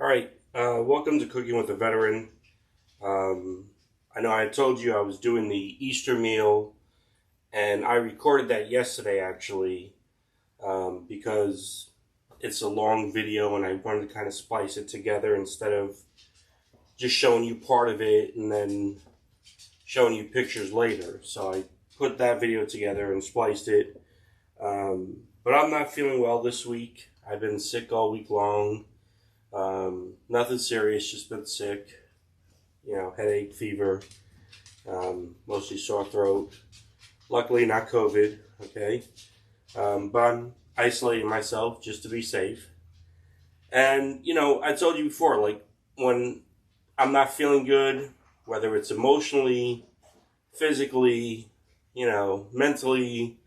All right, welcome to Cooking with a Veteran. I know I told you I was doing the Easter meal, and I recorded that yesterday actually because it's a long video and I wanted to kind of splice it together instead of just showing you part of it and then showing you pictures later. So I put that video together and spliced it. But I'm not feeling well this week. I've been sick all week long. Nothing serious, just been sick. Headache, fever, mostly sore throat. Luckily, not COVID, okay? But I'm isolating myself just to be safe. And, I told you before, like, when I'm not feeling good, whether it's emotionally, physically, mentally,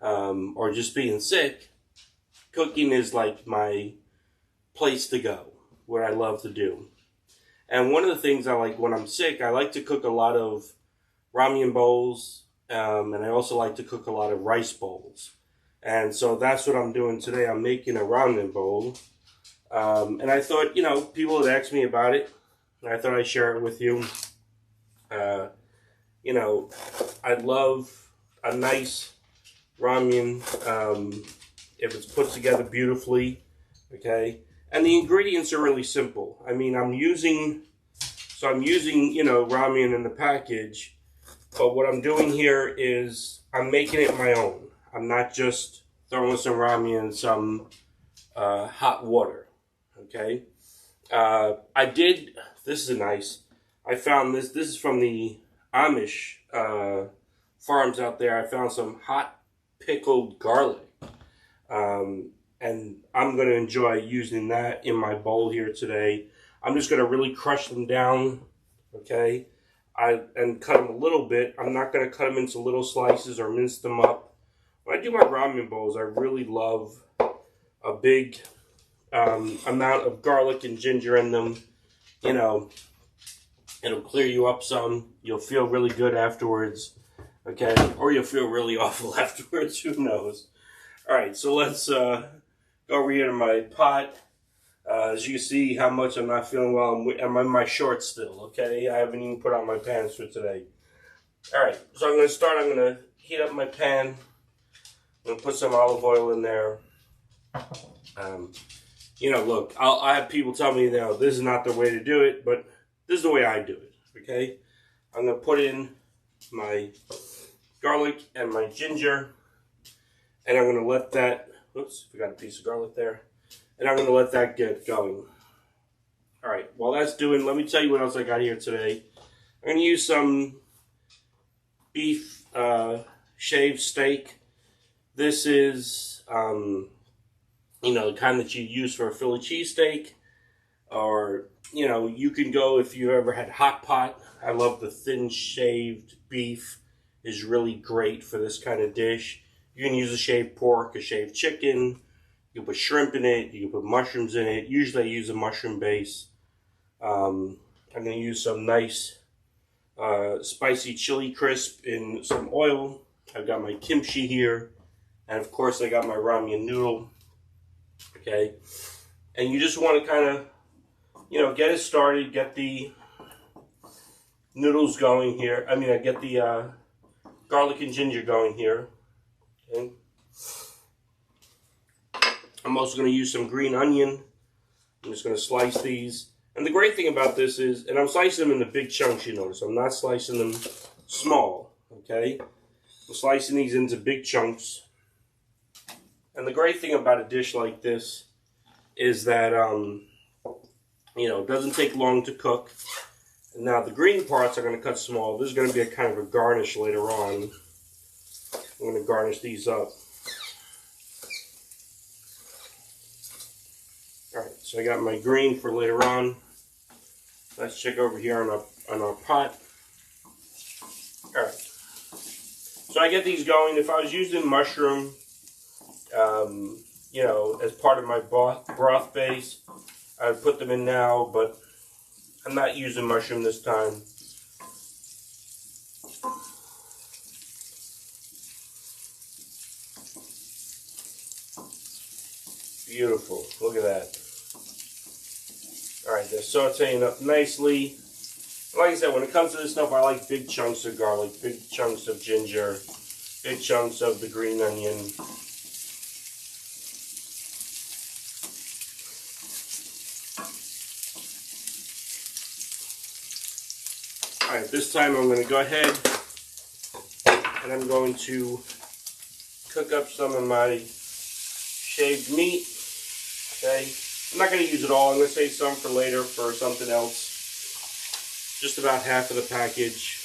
or just being sick, cooking is like my place to go, what I love to do. And one of the things I like when I'm sick, I like to cook a lot of ramen bowls, and I also like to cook a lot of rice bowls. And so that's what I'm doing today. I'm making a ramen bowl. And I thought, people had asked me about it. I thought I'd share it with you. I love a nice ramen if it's put together beautifully, okay? And the ingredients are really simple. I mean, I'm using, ramen in the package, but what I'm doing here is I'm making it my own. I'm not just throwing some ramen in some hot water, okay? I found this is from the Amish farms out there. I found some hot pickled garlic. And I'm going to enjoy using that in my bowl here today. I'm just going to really crush them down, okay? And cut them a little bit. I'm not going to cut them into little slices or mince them up. When I do my ramen bowls, I really love a big amount of garlic and ginger in them. It'll clear you up some. You'll feel really good afterwards, okay? Or you'll feel really awful afterwards, who knows? All right, so let's go over here to my pot. As you can see how much I'm not feeling well. I'm in my shorts still, okay? I haven't even put on my pants for today. All right, so I'm going to heat up my pan. I'm going to put some olive oil in there. Look, I have people tell me, this is not the way to do it, but this is the way I do it, okay? I'm going to put in my garlic and my ginger. And I'm going to let that, oops, forgot a piece of garlic there. And I'm going to let that get going. All right, while that's doing, let me tell you what else I got here today. I'm going to use some beef shaved steak. This is, the kind that you use for a Philly cheesesteak. Or, you can go if you ever had hot pot. I love the thin shaved beef. Is really great for this kind of dish. You can use a shaved pork, a shaved chicken. You can put shrimp in it. You can put mushrooms in it. Usually I use a mushroom base. I'm going to use some nice spicy chili crisp in some oil. I've got my kimchi here. And of course I got my ramen noodle. Okay. And you just want to kind of, get it started. Get the noodles going here. I get the garlic and ginger going here. Okay. I'm also going to use some green onion. I'm just going to slice these. And the great thing about this is, and I'm slicing them into big chunks, you notice. I'm not slicing them small, okay? I'm slicing these into big chunks. And the great thing about a dish like this is that, it doesn't take long to cook. Now, the green parts are going to cut small. This is going to be a kind of a garnish later on. I'm going to garnish these up. Alright, so I got my green for later on. Let's check over here on our pot. Alright. So I get these going. If I was using mushroom, as part of my broth base, I would put them in now, but I'm not using mushroom this time. Beautiful. Look at that. Alright, they're sauteing up nicely. Like I said, when it comes to this stuff, I like big chunks of garlic, big chunks of ginger, big chunks of the green onion. Alright, this time I'm going to go ahead and I'm going to cook up some of my shaved meat. Okay, I'm not going to use it all. I'm going to save some for later for something else. Just about half of the package.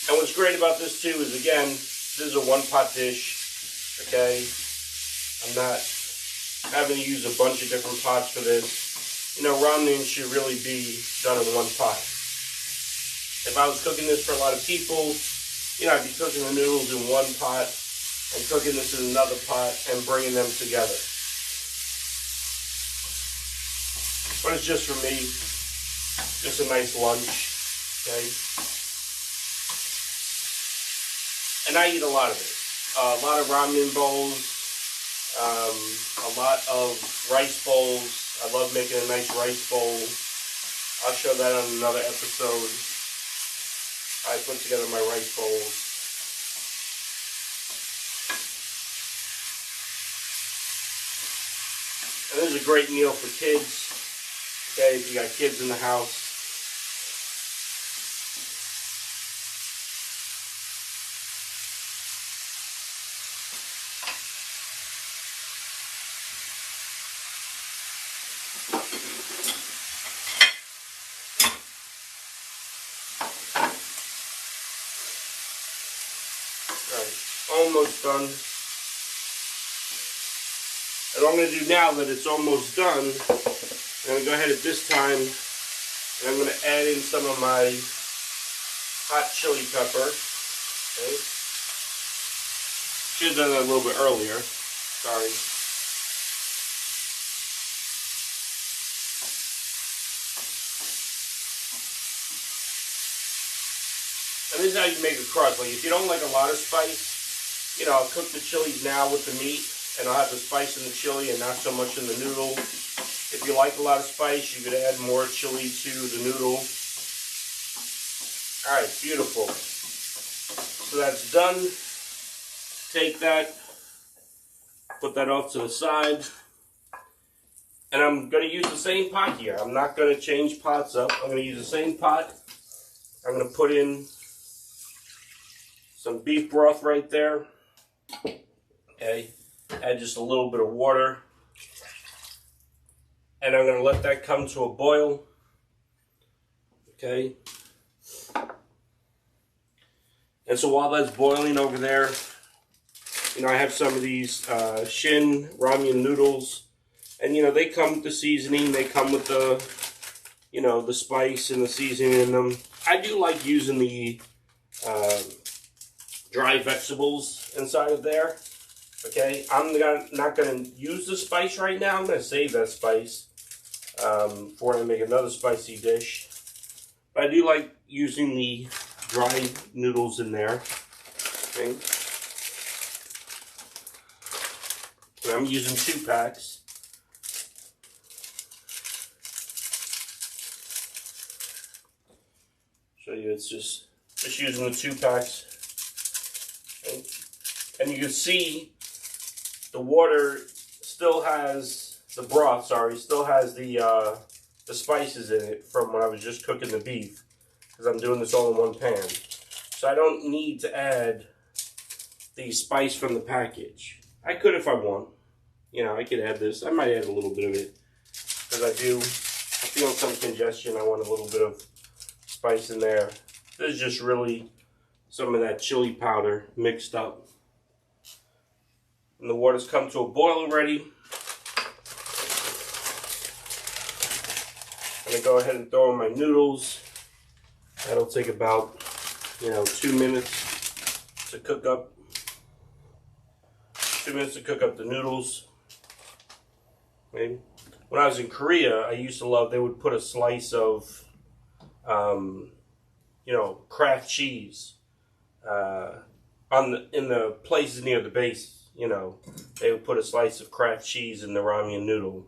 And what's great about this too is, again, this is a one-pot dish. Okay, I'm not having to use a bunch of different pots for this. You know, ramen should really be done in one pot. If I was cooking this for a lot of people, you know, I'd be cooking the noodles in one pot and cooking this in another pot and bringing them together. But it's just for me, just a nice lunch, okay? And I eat a lot of it. A lot of ramen bowls, a lot of rice bowls. I love making a nice rice bowl. I'll show that on another episode. I put together my rice bowls. And this is a great meal for kids. Okay, if you got kids in the house. Alright, almost done. And what I'm going to do now that it's almost done, I'm going to go ahead at this time and I'm going to add in some of my hot chili pepper. Okay. Should have done that a little bit earlier. Sorry. And this is how you make a crust. Like, if you don't like a lot of spice, you know, I'll cook the chilies now with the meat and I'll have the spice in the chili and not so much in the noodle. If you like a lot of spice, you could add more chili to the noodle. Alright, beautiful. So that's done. Take that, put that off to the side. And I'm going to use the same pot here. I'm not going to change pots up. I'm going to use the same pot. I'm going to put in some beef broth right there. Okay, add just a little bit of water. And I'm going to let that come to a boil. Okay. And so while that's boiling over there, you know, I have some of these Shin ramen noodles. And, you know, they come with the seasoning. They come with the, you know, the spice and the seasoning in them. I do like using the dry vegetables inside of there. Okay, I'm not going to use the spice right now. I'm going to save that spice for when I make another spicy dish. But I do like using the dry noodles in there. Okay. So I'm using 2 packs. Show you, it's just using the 2 packs. Okay. And you can see the water still has, the broth, sorry, still has the spices in it from when I was just cooking the beef, because I'm doing this all in one pan. So I don't need to add the spice from the package. I could if I want. You know, I could add this. I might add a little bit of it, because I feel some congestion. I want a little bit of spice in there. This is just really some of that chili powder mixed up. And the water's come to a boil already. I'm going to go ahead and throw in my noodles. That'll take about, you know, 2 minutes to cook up. 2 minutes to cook up the noodles. Maybe. When I was in Korea, I used to love, they would put a slice of, you know, Kraft cheese in the places near the base. you know, they would put a slice of Kraft cheese in the ramen noodle.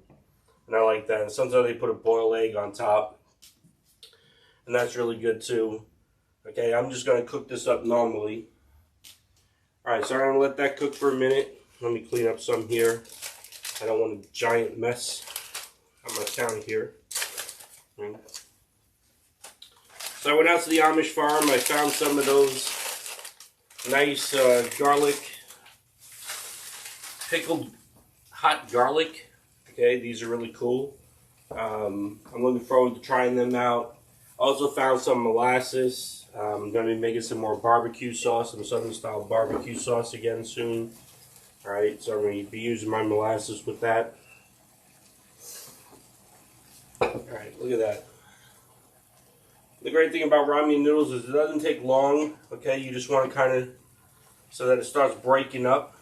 And I like that. And sometimes they put a boiled egg on top. And that's really good too. Okay, I'm just going to cook this up normally. Alright, so I'm going to let that cook for a minute. Let me clean up some here. I don't want a giant mess on my counter here. So I went out to the Amish farm. I found some of those nice garlic, pickled hot garlic. Okay, these are really cool. I'm looking forward to trying them out. Also found some molasses. I'm going to be making some more barbecue sauce, some Southern style barbecue sauce again soon. Alright, so I'm going to be using my molasses with that. Alright, look at that. The great thing about ramen noodles is it doesn't take long. Okay, you just want to kind of, so that it starts breaking up.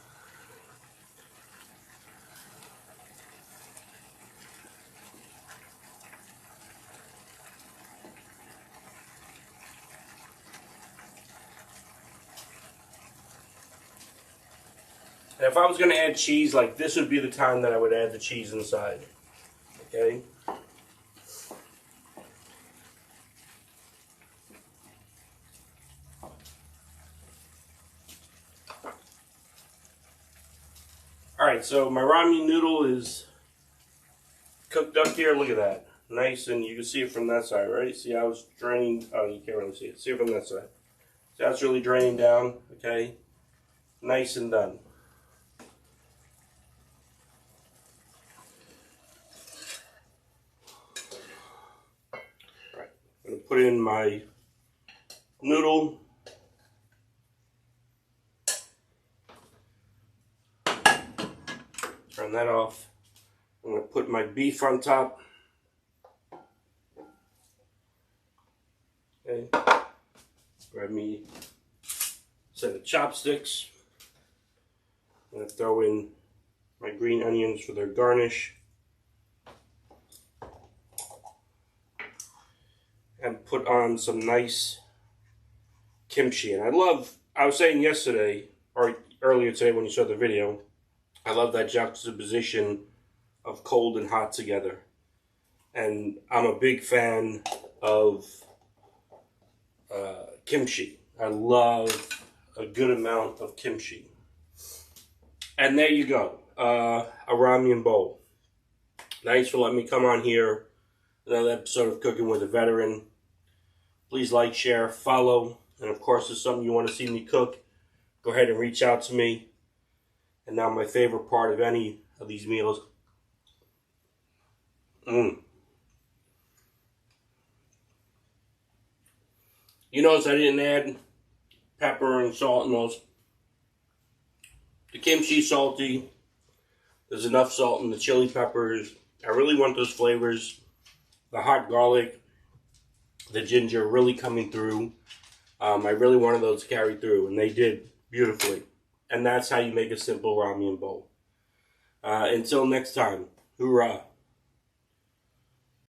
And if I was going to add cheese, like this would be the time that I would add the cheese inside. Okay? Alright, so my ramen noodle is cooked up here. Look at that. Nice, and you can see it from that side, right? See how it's draining? Oh, you can't really see it. See it from that side. See how it's really draining down? Okay? Nice and done. Alright, I'm going to put in my noodle. Turn that off. I'm going to put my beef on top. Okay. Grab me a set of chopsticks. I'm going to throw in my green onions for their garnish. And put on some nice kimchi. And I was saying yesterday, or earlier today when you saw the video, I love that juxtaposition of cold and hot together. And I'm a big fan of kimchi. I love a good amount of kimchi. And there you go, a ramen bowl. Thanks for letting me come on here. Another episode of Cooking with a Veteran. Please like, share, follow. And of course, if there's something you want to see me cook, go ahead and reach out to me. And now my favorite part of any of these meals. You notice I didn't add pepper and salt in those. The kimchi's salty. There's enough salt in the chili peppers. I really want those flavors. The hot garlic, the ginger really coming through. I really wanted those to carry through, and they did beautifully. And that's how you make a simple ramen bowl. Until next time, hoorah.